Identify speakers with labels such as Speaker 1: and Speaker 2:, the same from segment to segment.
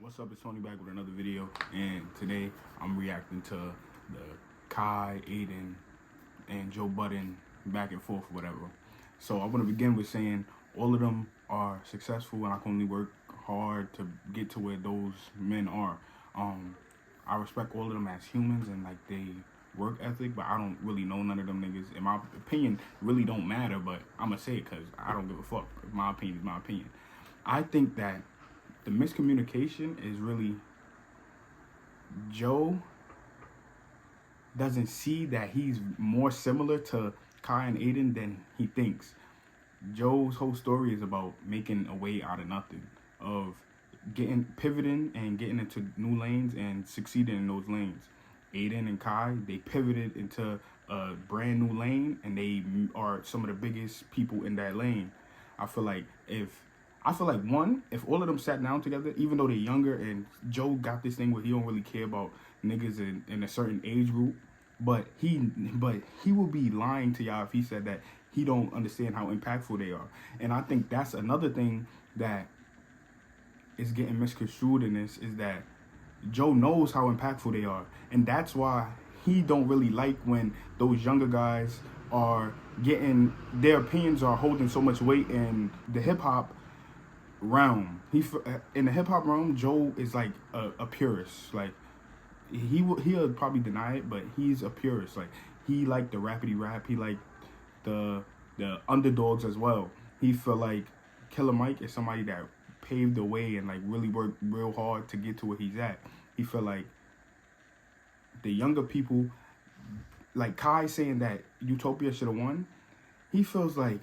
Speaker 1: What's up, it's Tony back with another video, and today I'm reacting to the Kai, Adin, and Joe Budden back and forth, whatever. So I want to begin with saying all of them are successful, and I can only work hard to get to where those men are. I respect all of them as humans and like they work ethic, but I don't really know none of them niggas. In my opinion, really don't matter, but I'm gonna say it because I don't give a fuck. My opinion is my opinion. I think that the miscommunication is really Joe doesn't see that he's more similar to Kai and Adin than he thinks. Joe's whole story is about making a way out of nothing, of pivoting and getting into new lanes and succeeding in those lanes. Adin and Kai, they pivoted into a brand new lane, and they are some of the biggest people in that lane. I feel like if all of them sat down together, even though they're younger, and Joe got this thing where he don't really care about niggas in a certain age group, but he will be lying to y'all if he said that he don't understand how impactful they are. And I think that's another thing that is getting misconstrued in this, is that Joe knows how impactful they are, and that's why he don't really like when those younger guys are getting, their opinions are holding so much weight in the hip-hop realm. In the hip-hop realm, Joe is like a purist. Like he'll probably deny it, but he's a purist. Like he liked the rapidy rap, he liked the underdogs as well. He feel like Killer Mike is somebody that paved the way and like really worked real hard to get to where he's at. He feel like the younger people, like Kai saying that Utopia should have won, he feels like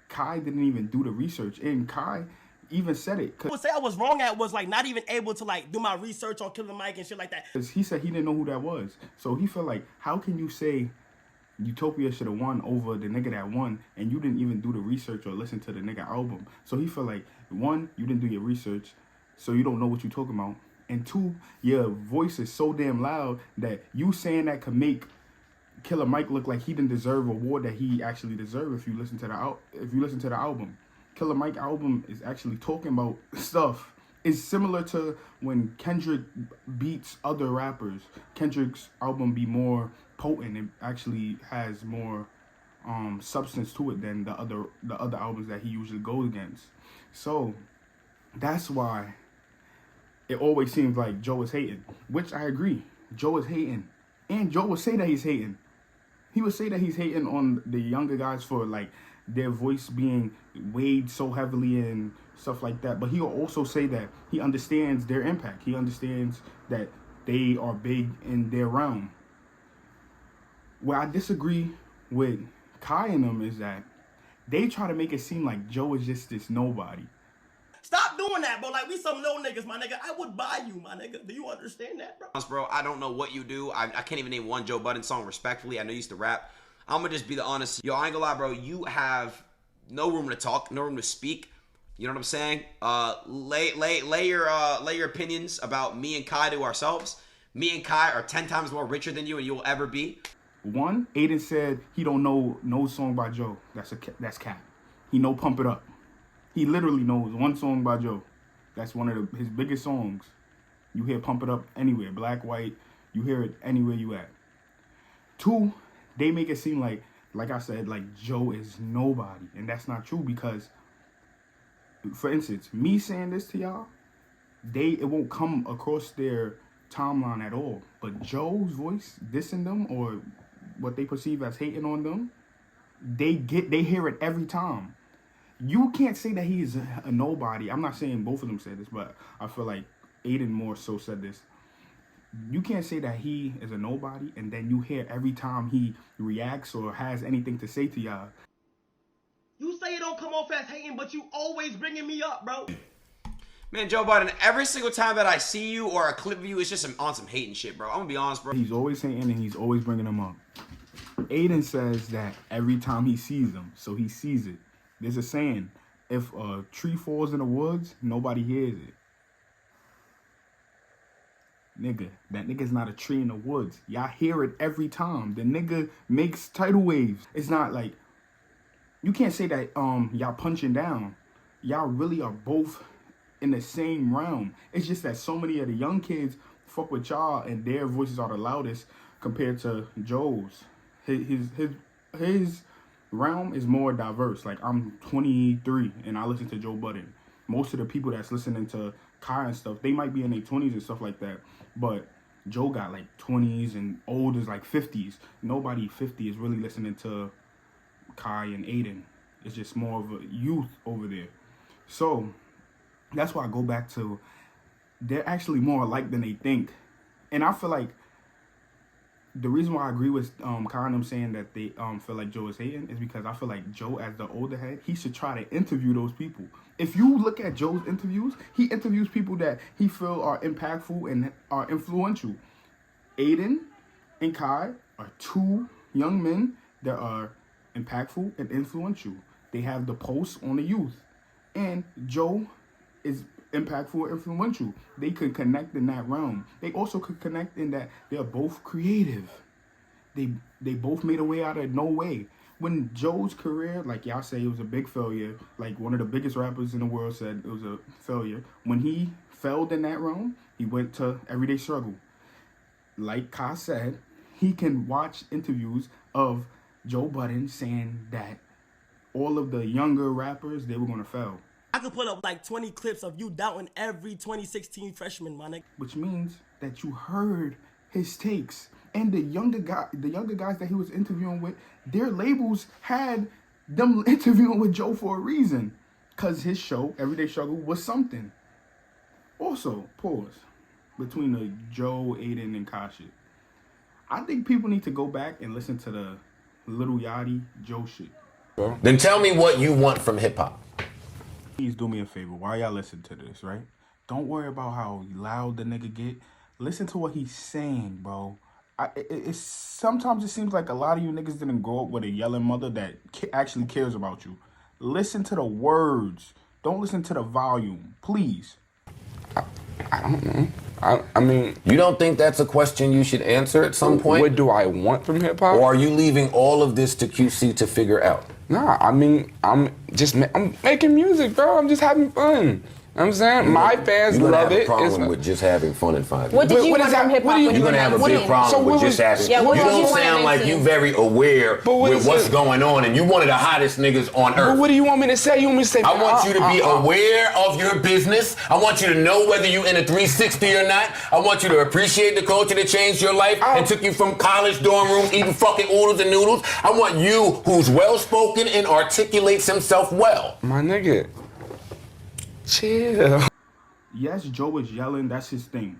Speaker 1: Kai didn't even do the research, and Kai even said it.
Speaker 2: What say I was wrong at was like not even able to like do my research on Killer Mike and shit like that.
Speaker 1: He said he didn't know who that was, so he felt like, how can you say Utopia should have won over the nigga that won, and you didn't even do the research or listen to the nigga album? So he felt like, one, you didn't do your research, so you don't know what you're talking about, and two, your voice is so damn loud that you saying that could make Killer Mike look like he didn't deserve a award that he actually deserved. If you listen to the album, Killer Mike album is actually talking about stuff. It's similar to when Kendrick beats other rappers. Kendrick's album be more potent. It actually has more substance to it than the other albums that he usually goes against. So that's why it always seems like Joe is hating, which I agree. Joe is hating, and Joe would say that he's hating. He would say that he's hating on the younger guys for like their voice being weighed so heavily and stuff like that. But he'll also say that he understands their impact. He understands that they are big in their realm. Where I disagree with Kai and them is that they try to make it seem like Joe is just this nobody.
Speaker 2: Stop doing that, bro. Like, we some little niggas, my nigga. I would buy you, my nigga. Do you understand that, bro?
Speaker 3: Bro, I don't know what you do. I can't even name one Joe Budden song respectfully. I know you used to rap. I'm gonna just be the honest. Yo, I ain't gonna lie, bro. You have no room to talk, no room to speak. You know what I'm saying? Lay your opinions about me and Kai to ourselves. Me and Kai are 10 times more richer than you and you will ever be.
Speaker 1: One, Adin said he don't know no song by Joe. That's cap. He know Pump It Up. He literally knows one song by Joe. That's one of his biggest songs. You hear Pump It Up anywhere, black, white. You hear it anywhere you at. Two, they make it seem like I said, like Joe is nobody. And that's not true, because, for instance, me saying this to y'all, it won't come across their timeline at all. But Joe's voice dissing them, or what they perceive as hating on them, they hear it every time. You can't say that he is a nobody. I'm not saying both of them said this, but I feel like Adin more so said this. You can't say that he is a nobody and then you hear every time he reacts or has anything to say to y'all.
Speaker 2: You say you don't come off as hating, but you always bringing me up, bro.
Speaker 3: Man, Joe Budden, every single time that I see you or a clip of you, it's just on some hating shit, bro. I'm gonna be honest, bro.
Speaker 1: He's always hating and he's always bringing them up. Adin says that every time he sees them, so he sees it. There's a saying, if a tree falls in the woods, nobody hears it. Nigga, that nigga's not a tree in the woods. Y'all hear it every time. The nigga makes tidal waves. It's not like, you can't say that y'all punching down. Y'all really are both in the same realm. It's just that so many of the young kids fuck with y'all and their voices are the loudest compared to Joe's. His realm is more diverse. Like, I'm 23 and I listen to Joe Budden. Most of the people that's listening to Kai and stuff, they might be in their 20s and stuff like that. But Joe got like 20s and old is like 50s. Nobody 50 is really listening to Kai and Adin. It's just more of a youth over there. So that's why I go back to, they're actually more alike than they think. And I feel like the reason why I agree with Kai and them saying that they feel like Joe is hating is because I feel like Joe, as the older head, he should try to interview those people. If you look at Joe's interviews, he interviews people that he feel are impactful and are influential. Adin and Kai are two young men that are impactful and influential. They have the pulse on the youth. And Joe is impactful and influential. They could connect in that realm. They also could connect in that they're both creative. They both made a way out of no way. When Joe's career, like y'all say, it was a big failure, like one of the biggest rappers in the world said it was a failure. When he failed in that realm, he went to Everyday Struggle. Like Kai said, he can watch interviews of Joe Budden saying that all of the younger rappers, they were going to fail.
Speaker 2: I could put up like 20 clips of you doubting every 2016 freshman, my nigga.
Speaker 1: Which means that you heard his takes. And the younger guys that he was interviewing with, their labels had them interviewing with Joe for a reason. Because his show, Everyday Struggle, was something. Also, pause. Between the Joe, Adin, and Kai shit. I think people need to go back and listen to the Lil Yachty, Joe shit.
Speaker 4: Then tell me what you want from hip-hop.
Speaker 1: Please do me a favor. While y'all listen to this, right? Don't worry about how loud the nigga get. Listen to what he's saying, bro. Sometimes it seems like a lot of you niggas didn't grow up with a yelling mother that actually cares about you. Listen to the words. Don't listen to the volume, please.
Speaker 5: I don't know. I mean,
Speaker 4: You don't think that's a question you should answer at some point?
Speaker 5: what do I want from hip hop?
Speaker 4: Or are you leaving all of this to QC to figure out?
Speaker 5: Nah, I mean, I'm making music, bro. I'm just having fun. You know what I'm saying? My fans
Speaker 4: You're gonna
Speaker 5: love
Speaker 4: have a
Speaker 5: it.
Speaker 4: problem with just having fun in 5
Speaker 6: What
Speaker 4: years.
Speaker 6: did you
Speaker 5: What
Speaker 6: want
Speaker 5: is that-
Speaker 6: from hip
Speaker 5: what
Speaker 6: hop?
Speaker 5: do you-
Speaker 6: when
Speaker 4: You're
Speaker 6: were
Speaker 4: gonna have a
Speaker 6: like
Speaker 4: big
Speaker 6: 20?
Speaker 4: problem
Speaker 5: So
Speaker 4: with
Speaker 5: what
Speaker 4: just
Speaker 5: was-
Speaker 4: having.
Speaker 6: Yeah, what
Speaker 4: you
Speaker 6: was
Speaker 4: don't
Speaker 6: you
Speaker 4: sound like
Speaker 6: into?
Speaker 4: you very aware
Speaker 5: But what
Speaker 4: with
Speaker 5: is
Speaker 4: what's
Speaker 5: it?
Speaker 4: going on, and you one of the hottest niggas on
Speaker 5: But
Speaker 4: earth.
Speaker 5: what do you want me to say? You want me to say?
Speaker 4: I want you to be aware of your business. I want you to know whether you're in a 360 or not. I want you to appreciate the culture that changed your life and took you from college dorm rooms eating fucking oodles and noodles. I want you who's well-spoken and articulates himself well.
Speaker 5: My nigga, chill.
Speaker 1: Yes, Joe is yelling. That's his thing.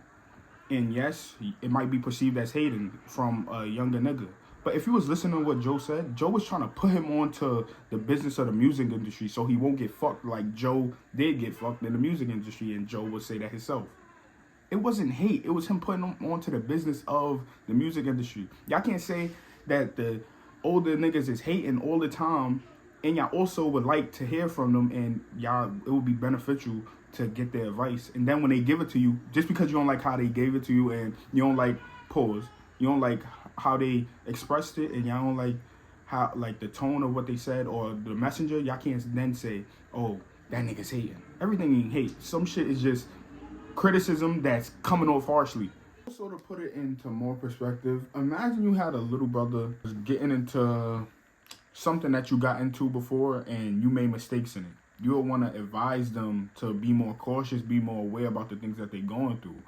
Speaker 1: And yes, it might be perceived as hating from a younger nigga. But if you was listening to what Joe said, Joe was trying to put him onto the business of the music industry so he won't get fucked like Joe did get fucked in the music industry, and Joe would say that himself. It wasn't hate. It was him putting him onto the business of the music industry. Y'all can't say that the older niggas is hating all the time, and y'all also would like to hear from them, and y'all, it would be beneficial to get their advice. And then when they give it to you, just because you don't like how they gave it to you, and you don't like you don't like how they expressed it, and y'all don't like how, like, the tone of what they said or the messenger, y'all can't then say, oh, that nigga's hating. Everything ain't hate. Some shit is just criticism that's coming off harshly. Also, to put it into more perspective, imagine you had a little brother getting into something that you got into before and you made mistakes in it. You would want to advise them to be more cautious, be more aware about the things that they're going through.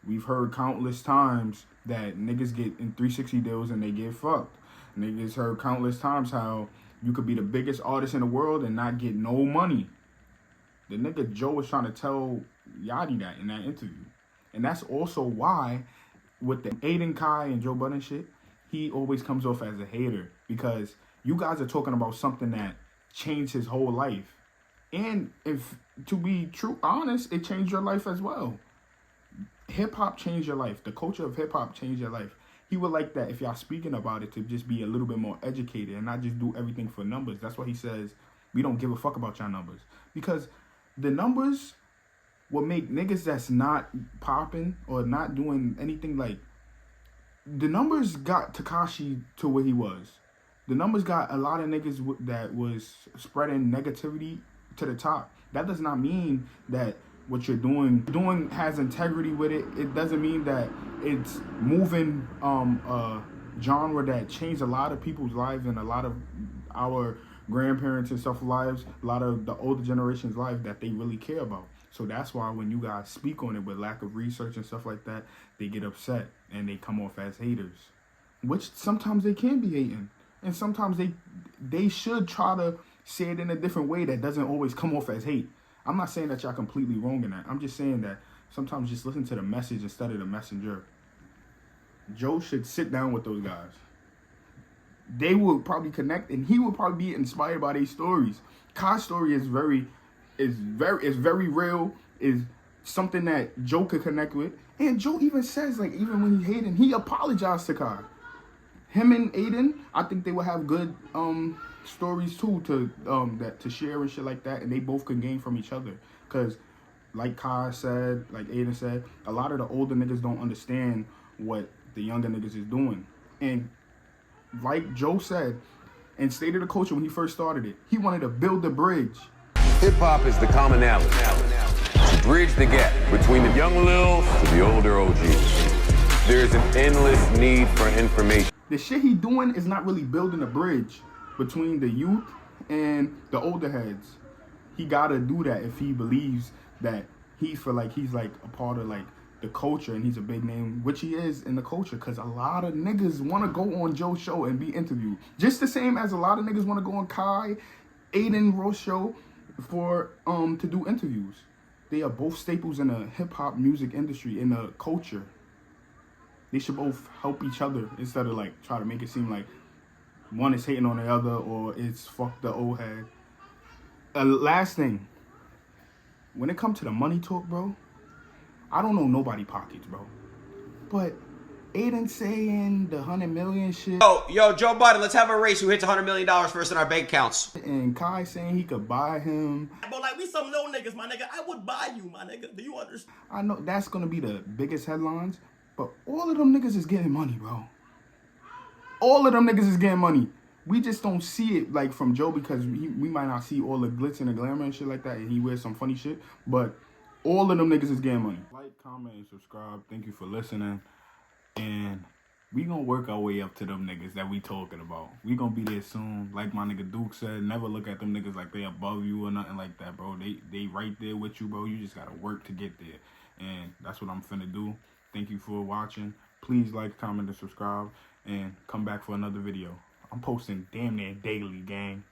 Speaker 1: We've heard countless times that niggas get in 360 deals and they get fucked. Niggas heard countless times how you could be the biggest artist in the world and not get no money. The nigga Joe was trying to tell Yachty that in that interview. And that's also why with the Adin, Kai, and Joe Budden shit, he always comes off as a hater because you guys are talking about something that changed his whole life. And if, to be true, honest, it changed your life as well. Hip-hop changed your life. The culture of hip-hop changed your life. He would like that if y'all speaking about it to just be a little bit more educated and not just do everything for numbers. That's why he says, we don't give a fuck about y'all numbers. Because the numbers will make niggas that's not popping or not doing anything, like, the numbers got Tekashi to where he was. The numbers got a lot of niggas that was spreading negativity to the top. That does not mean that what you're doing has integrity with it, it doesn't mean that it's moving genre that changed a lot of people's lives and a lot of our grandparents and stuff lives, a lot of the older generation's lives that they really care about. So that's why when you guys speak on it with lack of research and stuff like that, they get upset and they come off as haters, which sometimes they can be hating, and sometimes they should try to say it in a different way that doesn't always come off as hate. I'm not saying that y'all completely wrong in that. I'm just saying that sometimes just listen to the message instead of the messenger. Joe should sit down with those guys. They will probably connect, and he will probably be inspired by their stories. Kai's story is very real. Is something that Joe could connect with, and Joe even says, like, even when he hated, he apologized to Kai. Him and Adin, I think they will have good stories too to share and shit like that, and they both could gain from each other. Cause like Kai said, like Adin said, a lot of the older niggas don't understand what the younger niggas is doing. And like Joe said, in State of the Culture when he first started it, he wanted to build the bridge.
Speaker 4: Hip-hop is the commonality. To bridge the gap between the young Lils to the older OGs. There is an endless need for information.
Speaker 1: The shit he doing is not really building a bridge between the youth and the older heads. He gotta do that if he believes that he's like a part of like the culture and he's a big name, which he is in the culture, because a lot of niggas want to go on Joe's show and be interviewed. Just the same as a lot of niggas want to go on Kai, Adin, Ross show for to do interviews. They are both staples in the hip-hop music industry, in the culture. They should both help each other instead of like try to make it seem like one is hating on the other or it's fuck the old head. Last thing, when it comes to the money talk, bro, I don't know nobody pockets, bro. But Adin saying the 100 million shit.
Speaker 3: Yo, Joe Budden, let's have a race. Who hits $100 million first in our bank accounts?
Speaker 1: And Kai saying he could buy him.
Speaker 2: But like, we some little niggas, my nigga. I would buy you, my nigga. Do you understand?
Speaker 1: I know that's gonna be the biggest headlines, but all of them niggas is getting money, bro. All of them niggas is getting money. We just don't see it like from Joe because we might not see all the glitz and the glamour and shit like that, and he wears some funny shit, but all of them niggas is getting money. Like, comment, and subscribe. Thank you for listening. And we gonna work our way up to them niggas that we talking about. We gonna be there soon. Like my nigga Duke said, never look at them niggas like they above you or nothing like that, bro. They right there with you, bro. You just gotta work to get there. And that's what I'm finna do. Thank you for watching. Please like, comment, and subscribe. And come back for another video. I'm posting damn near daily, gang.